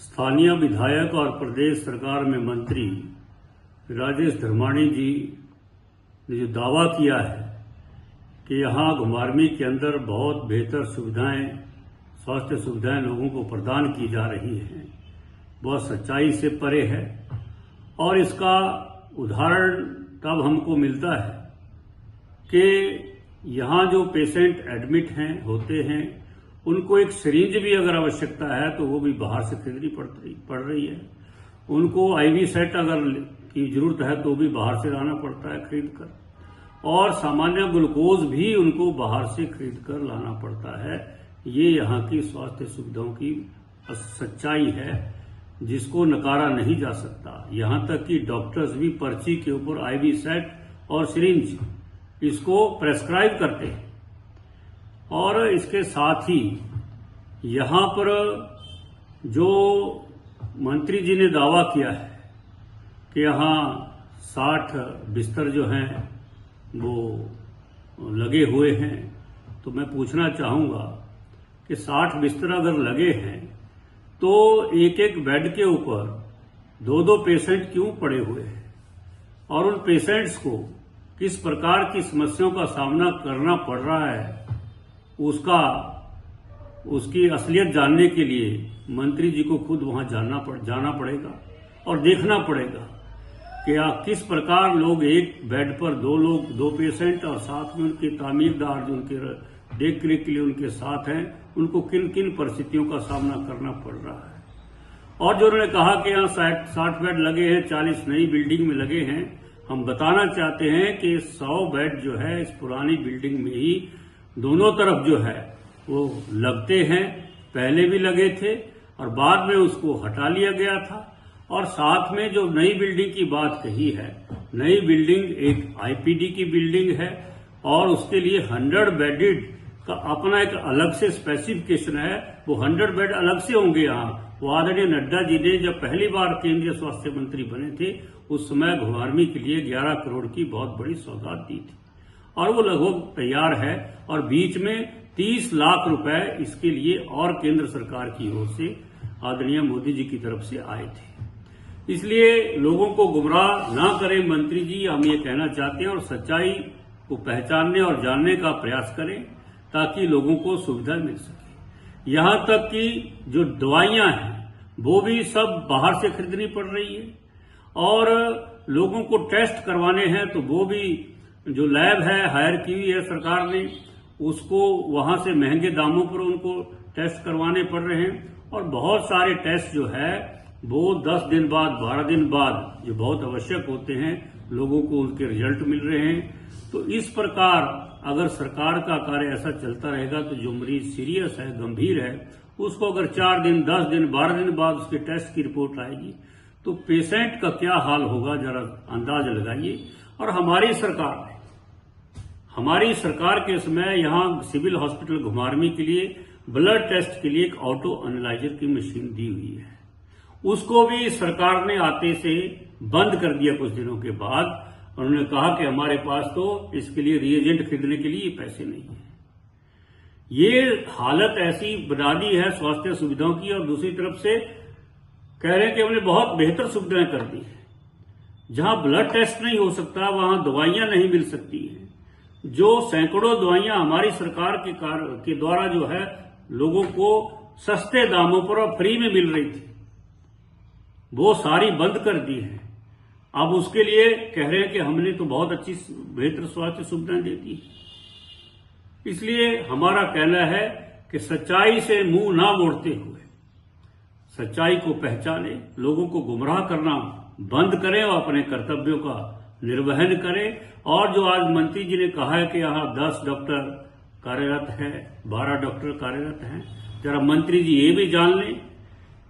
स्थानीय विधायक और प्रदेश सरकार में मंत्री राजेश धर्माणी जी ने जो दावा किया है कि यहाँ घुमारवीं के अंदर बहुत बेहतर सुविधाएं, स्वास्थ्य सुविधाएं लोगों को प्रदान की जा रही हैं, वह सच्चाई से परे है। और इसका उदाहरण तब हमको मिलता है कि यहाँ जो पेशेंट एडमिट होते हैं उनको एक सिरिंज भी अगर आवश्यकता है तो वो भी बाहर से खरीदनी पड़ रही है। उनको IV सेट अगर की जरूरत है तो भी बाहर से लाना पड़ता है खरीद कर, और सामान्य ग्लूकोज भी उनको बाहर से खरीद कर लाना पड़ता है। ये यहाँ की स्वास्थ्य सुविधाओं की सच्चाई है जिसको नकारा नहीं जा सकता। यहाँ तक कि डॉक्टर्स भी पर्ची के ऊपर IV सेट और सिरिंज इसको प्रेस्क्राइब करते हैं। और इसके साथ ही यहाँ पर जो मंत्री जी ने दावा किया है कि यहाँ 60 बिस्तर जो हैं वो लगे हुए हैं, तो मैं पूछना चाहूँगा कि 60 बिस्तर अगर लगे हैं तो एक एक बेड के ऊपर 2-2 पेशेंट क्यों पड़े हुए हैं, और उन पेशेंट्स को किस प्रकार की समस्याओं का सामना करना पड़ रहा है, उसकी असलियत जानने के लिए मंत्री जी को खुद वहां जाना पड़ेगा और देखना पड़ेगा कि किस प्रकार लोग एक बेड पर 2 पेशेंट और साथ में उनके तामीरदार जो उनके देख रेख के लिए उनके साथ हैं, उनको किन किन परिस्थितियों का सामना करना पड़ रहा है। और जो उन्होंने कहा कि यहाँ 60 बेड लगे हैं, 40 नई बिल्डिंग में लगे हैं, हम बताना चाहते हैं कि 100 बेड जो है इस पुरानी बिल्डिंग में ही दोनों तरफ जो है वो लगते हैं। पहले भी लगे थे और बाद में उसको हटा लिया गया था। और साथ में जो नई बिल्डिंग की बात कही है, नई बिल्डिंग एक IPD की बिल्डिंग है और उसके लिए 100 बेडेड का अपना एक अलग से स्पेसिफिकेशन है। वो 100 बेड अलग से होंगे। यहाँ वो आदरणीय नड्डा जी ने जब पहली बार केंद्रीय स्वास्थ्य मंत्री बने थे उस समय घुमारवीं के लिए 11 करोड़ की बहुत बड़ी सौगात दी थी और वो लगभग तैयार है। और बीच में 30 लाख रुपए इसके लिए और केंद्र सरकार की ओर से आदरणीय मोदी जी की तरफ से आए थे। इसलिए लोगों को गुमराह ना करें मंत्री जी, हम ये कहना चाहते हैं, और सच्चाई को पहचानने और जानने का प्रयास करें ताकि लोगों को सुविधा मिल सके। यहाँ तक कि जो दवाइयां हैं वो भी सब बाहर से खरीदनी पड़ रही है, और लोगों को टेस्ट करवाने हैं तो वो भी जो लैब है हायर की हुई है सरकार ने, उसको वहां से महंगे दामों पर उनको टेस्ट करवाने पड़ रहे हैं। और बहुत सारे टेस्ट जो है वो 10 दिन बाद 12 दिन बाद जो बहुत आवश्यक होते हैं लोगों को उनके रिजल्ट मिल रहे हैं। तो इस प्रकार अगर सरकार का कार्य ऐसा चलता रहेगा तो जो मरीज सीरियस है, गंभीर है, उसको अगर 4 दिन 10 दिन 12 दिन बाद उसके टेस्ट की रिपोर्ट आएगी तो पेशेंट का क्या हाल होगा, जरा अंदाज लगाइए। और हमारी सरकार के समय यहाँ सिविल हॉस्पिटल घुमारवीं के लिए ब्लड टेस्ट के लिए एक ऑटो एनालाइजर की मशीन दी हुई है, उसको भी सरकार ने आते से बंद कर दिया कुछ दिनों के बाद। उन्होंने कहा कि हमारे पास तो इसके लिए रिएजेंट खरीदने के लिए पैसे नहीं है। ये हालत ऐसी बना दी है स्वास्थ्य सुविधाओं की, और दूसरी तरफ से कह रहे हैं कि हमने बहुत बेहतर सुविधाएं कर दी है। जहां ब्लड टेस्ट नहीं हो सकता वहां दवाइयां नहीं मिल सकती हैं। जो सैकड़ों दवाइयां हमारी सरकार के द्वारा जो है लोगों को सस्ते दामों पर और फ्री में मिल रही थी, वो सारी बंद कर दी है। अब उसके लिए कह रहे हैं कि हमने तो बहुत अच्छी बेहतर स्वास्थ्य सुविधाएं दे दी। इसलिए हमारा कहना है कि सच्चाई से मुंह ना मोड़ते हुए सच्चाई को पहचाने, लोगों को गुमराह करना बंद करें और अपने कर्तव्यों का निर्वहन करें। और जो आज मंत्री जी ने कहा है कि यहाँ 10 डॉक्टर कार्यरत है, 12 डॉक्टर कार्यरत हैं, जरा मंत्री जी ये भी जान लें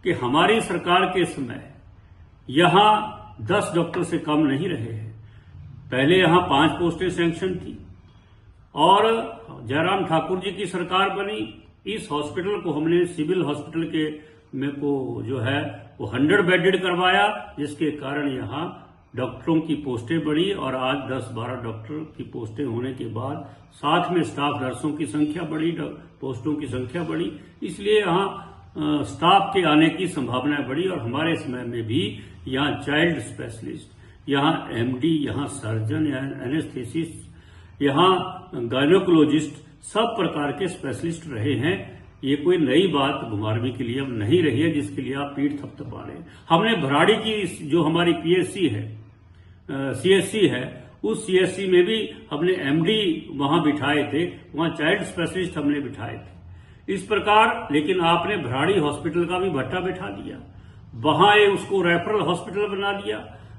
कि हमारी सरकार के समय यहाँ 10 डॉक्टर से कम नहीं रहे हैं। पहले यहाँ 5 पोस्टें सैंक्शन थी और जयराम ठाकुर जी की सरकार बनी। इस हॉस्पिटल को हमने सिविल हॉस्पिटल के में को जो है वो 100 बेडेड करवाया, जिसके कारण यहाँ डॉक्टरों की पोस्टें बढ़ी और आज 10-12 डॉक्टर की पोस्टें होने के बाद साथ में स्टाफ नर्सों की संख्या बढ़ी, पोस्टों की संख्या बढ़ी। इसलिए यहाँ स्टाफ के आने की संभावनाएं बढ़ी और हमारे समय में भी यहाँ चाइल्ड स्पेशलिस्ट, यहाँ एमडी, यहाँ सर्जन, यहाँ एनेस्थेसिस्ट, यहाँ गायनोकोलॉजिस्ट, सब प्रकार के स्पेशलिस्ट रहे हैं। ये कोई नई बात घुमारवीं के लिए अब नहीं रही है जिसके लिए आप पीठ थपथपा रहे हैं। हमने भराड़ी की जो हमारी पीएससी है, सीएससी है, उस सीएससी में भी हमने एमडी वहां बिठाए थे, वहां चाइल्ड स्पेशलिस्ट हमने बिठाए थे। इस प्रकार लेकिन आपने भराड़ी हॉस्पिटल का भी भट्टा बिठा दिया, वहां उसको रेफरल हॉस्पिटल बना दिया।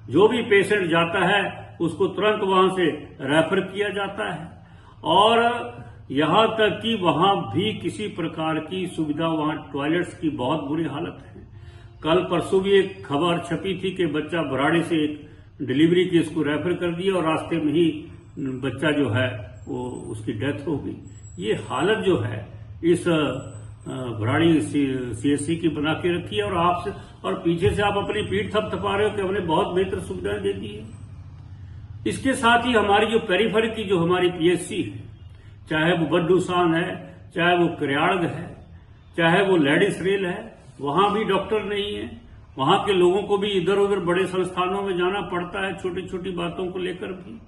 जो भी पेशेंट जाता है उसको तुरंत वहां से रेफर किया जाता है और यहां तक कि वहां भी किसी प्रकार की सुविधा, वहां टॉयलेट्स की बहुत बुरी हालत है। कल परसों भी एक खबर छपी थी कि बच्चा भराड़ी से एक डिलीवरी केस को रेफर कर दिया और रास्ते में ही बच्चा जो है वो उसकी डेथ हो गई। ये हालत जो है इस भराड़ी सीएससी की बना के रखी है और आपसे और पीछे से आप अपनी पीठ थपथपा रहे हो कि हमने बहुत बेहतर सुविधाएं दे दी है। इसके साथ ही हमारी जो पेरीफेरी की जो हमारी पीएचसी है, चाहे वो बड्डूसान है, चाहे वो करियाड़ है, चाहे वो लेडीज रेल है, वहां भी डॉक्टर नहीं है। वहां के लोगों को भी इधर उधर बड़े संस्थानों में जाना पड़ता है छोटी छोटी बातों को लेकर भी।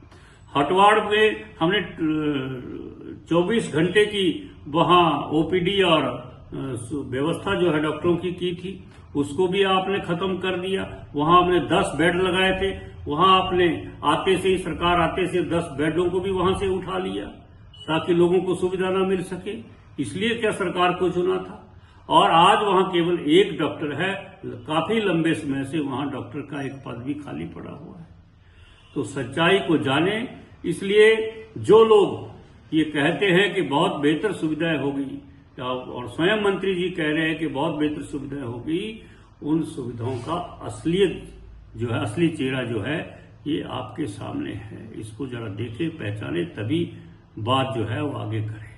हटवाड़ में हमने 24 घंटे की वहां ओपीडी और व्यवस्था जो है डॉक्टरों की थी, उसको भी आपने खत्म कर दिया। वहां हमने 10 बेड लगाए थे, वहां आपने आते से ही सरकार आते से 10 बेडों को भी वहां से उठा लिया ताकि लोगों को सुविधा न मिल सके। इसलिए क्या सरकार को चुना था। और आज वहां केवल एक डॉक्टर है, काफी लंबे समय से वहां डॉक्टर का एक पद भी खाली पड़ा हुआ है। तो सच्चाई को जाने, इसलिए जो लोग ये कहते हैं कि बहुत बेहतर सुविधाएं होगी और स्वयं मंत्री जी कह रहे हैं कि बहुत बेहतर सुविधाएं होगी, उन सुविधाओं का असलियत जो है, असली चेहरा जो है ये आपके सामने है। इसको जरा देखें, पहचाने, तभी बात जो है वो आगे करें।